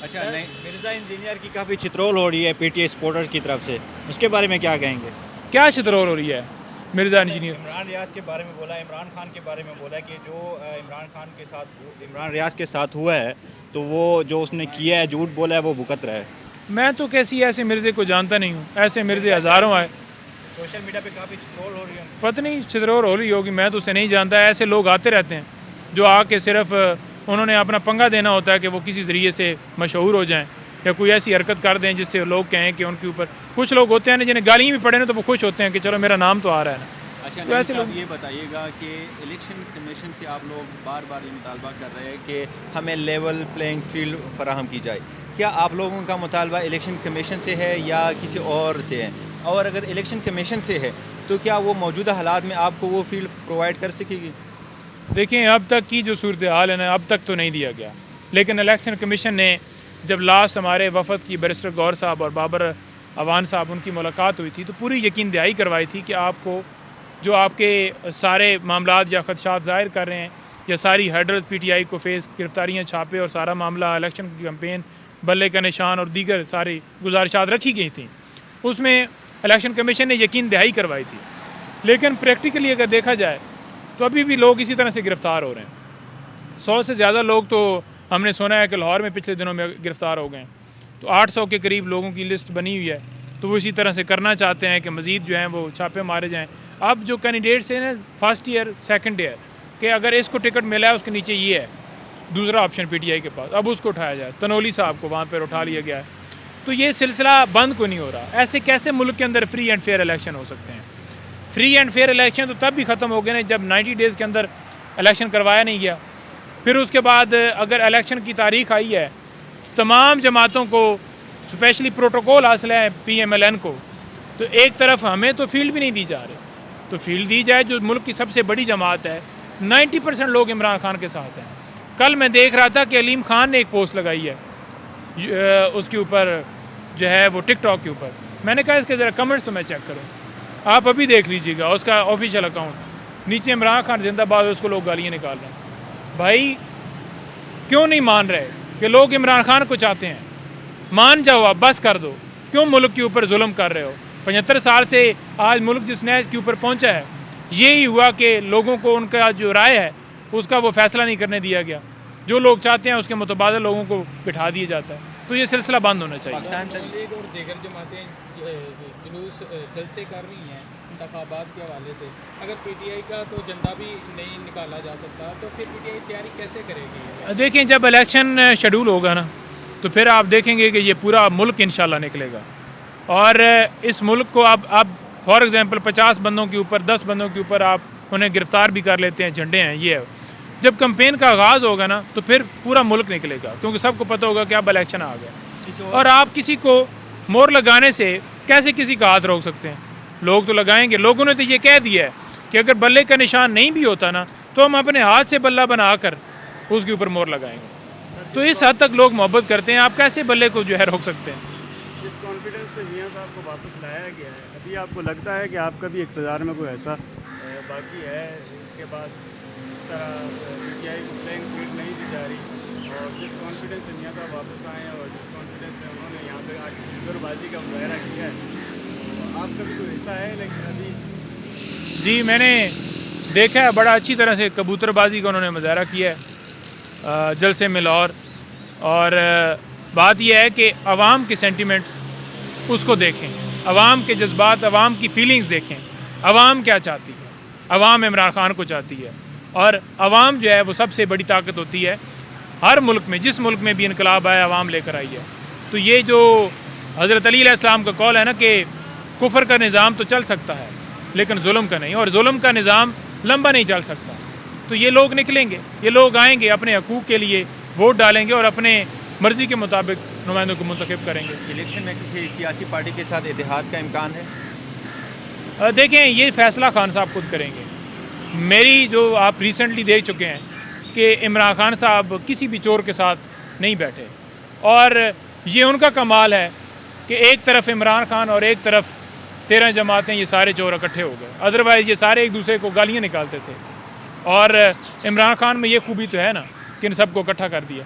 अच्छा, नहीं, मिर्ज़ा इंजीनियर की काफ़ी चित्रोल हो रही है पीटीआई सपोर्टर्स की तरफ से, उसके बारे में क्या कहेंगे? क्या चित्रोल हो रही है मिर्ज़ा इंजीनियर? इमरान रियाज के बारे में बोला, इमरान खान के बारे में बोला कि जो इमरान खान के साथ इमरान रियाज के साथ हुआ है, तो वो जो उसने किया है, झूठ बोला है, वो भुगत रहा है। मैं तो कैसी ऐसे मिर्ज़े को जानता नहीं हूँ, ऐसे मिर्ज़े हज़ारों आए। सोशल मीडिया पे काफ़ी चित्रोल हो रही है। पता नहीं चित्रोल हो रही होगी, मैं तो उसे नहीं जानता। ऐसे लोग आते रहते हैं जो आके सिर्फ उन्होंने अपना पंगा देना होता है कि वो किसी ज़रिए से मशहूर हो जाएं या कोई ऐसी हरकत कर दें जिससे लोग कहें कि उनके ऊपर। कुछ लोग होते हैं ना जिन्हें गालियाँ भी पड़े ना तो वो खुश होते हैं कि चलो मेरा नाम तो आ रहा है ना। अच्छा, तो ऐसे लोग ये बताइएगा कि इलेक्शन कमीशन से आप लोग बार बार ये मुतालबा कर रहे हैं कि हमें लेवल प्लेइंग फील्ड फराहम की जाए। क्या आप लोगों का मुतालबा इलेक्शन कमीशन से है या किसी और से है? और अगर इलेक्शन कमीशन से है तो क्या वो मौजूदा हालात में आपको वो फील्ड प्रोवाइड कर सकेगी? देखें, अब तक की जो सूरत हाल है ना, अब तक तो नहीं दिया गया, लेकिन इलेक्शन कमीशन ने जब लास्ट हमारे वफद की बैरिस्टर गौर साहब और बाबर अवान साहब उनकी मुलाकात हुई थी तो पूरी यकीन दहाई करवाई थी कि आपको जो आपके सारे मामलात या खदशात ज़ाहिर कर रहे हैं या सारी हेडर्स पीटीआई को फेस गिरफ्तारियाँ छापे और सारा मामला इलेक्शन की कैंपेन बल्ले का निशान और दीगर सारी गुजारिशात रखी गई थी, उसमें इलेक्शन कमीशन ने यकीन दहाई करवाई थी। लेकिन प्रैक्टिकली अगर देखा जाए तो अभी भी लोग इसी तरह से गिरफ़्तार हो रहे हैं। 100 से ज़्यादा लोग तो हमने सुना है कि लाहौर में पिछले दिनों में गिरफ़्तार हो गए, तो 800 के करीब लोगों की लिस्ट बनी हुई है। तो वो इसी तरह से करना चाहते हैं कि मज़ीद जो हैं वो छापे मारे जाएँ। अब जो कैंडिडेट्स हैं ना फर्स्ट ईयर सेकंड ईयर कि अगर इसको टिकट मिला है उसके नीचे ये है दूसरा ऑप्शन पीटीआई के पास, अब उसको उठाया जाए। तनोली साहब को वहाँ पर उठा लिया गया है। तो ये सिलसिला बंद को नहीं हो रहा। ऐसे कैसे मुल्क के अंदर फ्री एंड फेयर इलेक्शन हो सकते हैं? फ्री एंड फेयर इलेक्शन तो तब भी ख़त्म हो गए ना जब 90 डेज़ के अंदर इलेक्शन करवाया नहीं गया। फिर उसके बाद अगर इलेक्शन की तारीख आई है तमाम जमातों को स्पेशली प्रोटोकॉल हासिल है PMLN को, तो एक तरफ हमें तो फील्ड भी नहीं दी जा रही। तो फील्ड दी जाए जो मुल्क की सबसे बड़ी जमात है। 90% लोग इमरान खान के साथ हैं। कल मैं देख रहा था कि अलीम खान ने एक पोस्ट लगाई है उसके ऊपर जो है वो टिकटॉक के ऊपर। मैंने कहा इसके ज़रा कमेंट्स तो मैं चेक करूँ, आप अभी देख लीजिएगा उसका ऑफिशियल अकाउंट। नीचे इमरान खान जिंदाबाद, उसको लोग गालियाँ निकाल रहे हैं। भाई क्यों नहीं मान रहे कि लोग इमरान खान को चाहते हैं? मान जाओ, आप बस कर दो। क्यों मुल्क के ऊपर जुल्म कर रहे हो? 75 साल से आज मुल्क जिस नहज के ऊपर पहुंचा है यही हुआ कि लोगों को उनका जो राय है उसका वो फैसला नहीं करने दिया गया। जो लोग चाहते हैं उसके मुतबादल लोगों को बिठा दिया जाता है। तो ये सिलसिला बंद होना चाहिए। लीग और दीगर जमातें जुलूस जलसे कर रही हैं इंतखाबात के हवाले से, अगर पीटीआई का तो झंडा भी नहीं निकाला जा सकता तो फिर पीटीआई तैयारी कैसे करेगी? देखें, जब इलेक्शन शेड्यूल होगा ना तो फिर आप देखेंगे कि ये पूरा मुल्क इंशाल्लाह निकलेगा। और इस मुल्क को आप फॉर एग्ज़ाम्पल 50 बंदों के ऊपर 10 बंदों के ऊपर आप उन्हें गिरफ़्तार भी कर लेते हैं, झंडे हैं ये है। जब कैंपेन का आगाज़ होगा ना तो फिर पूरा मुल्क निकलेगा, क्योंकि सबको पता होगा कि अब इलेक्शन आ गया। और आप किसी को मोहर लगाने से कैसे किसी का हाथ रोक सकते हैं? लोग तो लगाएंगे। लोगों ने तो ये कह दिया है कि अगर बल्ले का निशान नहीं भी होता ना तो हम अपने हाथ से बल्ला बनाकर उसके ऊपर मोहर लगाएंगे। तो इस हद तक लोग मोहब्बत करते हैं, आप कैसे बल्ले को जो है रोक सकते हैं? जिस कॉन्फिडेंस से मियां साहब को वापस लाया गया है, अभी आपको लगता है कि आपका भी इक़्तिदार में कोई ऐसा बाकी है इसके बाद इस तरह पीटीआई को प्लेइंग फील्ड नहीं दी जा रही? और जिस कॉन्फिडेंस से मियां साहब वापस आए हैं और जिस कॉन्फिडेंस से उन्होंने यहाँ पे आज फिगरबाजी का मुजाहरा किया है, तो आपका भी कोई ऐसा है? लेकिन अभी जी मैंने देखा है, बड़ा अच्छी तरह से कबूतरबाजी का उन्होंने मुजाहरा किया है जलसे में लाहौर। और बात यह है कि अवाम के सेंटिमेंट्स उसको देखें, अवाम के जज्बात, अवाम की फीलिंग्स देखें। अवाम क्या चाहती है? अवाम इमरान खान को चाहती है। और अवाम जो है वो सबसे बड़ी ताकत होती है हर मुल्क में। जिस मुल्क में भी इनकलाब आया अवाम लेकर आई है। तो ये जो हज़रत अली अलैहिस्सलाम का कौल है ना कि कुफर का निज़ाम तो चल सकता है लेकिन जुल्म का नहीं, और जुल्म का निज़ाम लंबा नहीं चल सकता। तो ये लोग निकलेंगे, ये लोग आएंगे, अपने हकूक़ के लिए वोट डालेंगे और अपने मर्ज़ी के मुताबिक नुमाइंदों को मुंतखब करेंगे। इलेक्शन में किसी सियासी पार्टी के साथ इत्तेहाद का इम्कान है? देखें, ये फ़ैसला खान साहब खुद करेंगे। मेरी जो आप रिसेंटली देख चुके हैं कि इमरान खान साहब किसी भी चोर के साथ नहीं बैठे, और ये उनका कमाल है कि एक तरफ इमरान खान और एक तरफ 13 जमातें, ये सारे चोर इकट्ठे हो गए। अदरवाइज़ ये सारे एक दूसरे को गालियाँ निकालते थे। और इमरान खान में ये खूबी तो है ना कि इन सबको इकट्ठा कर दिया।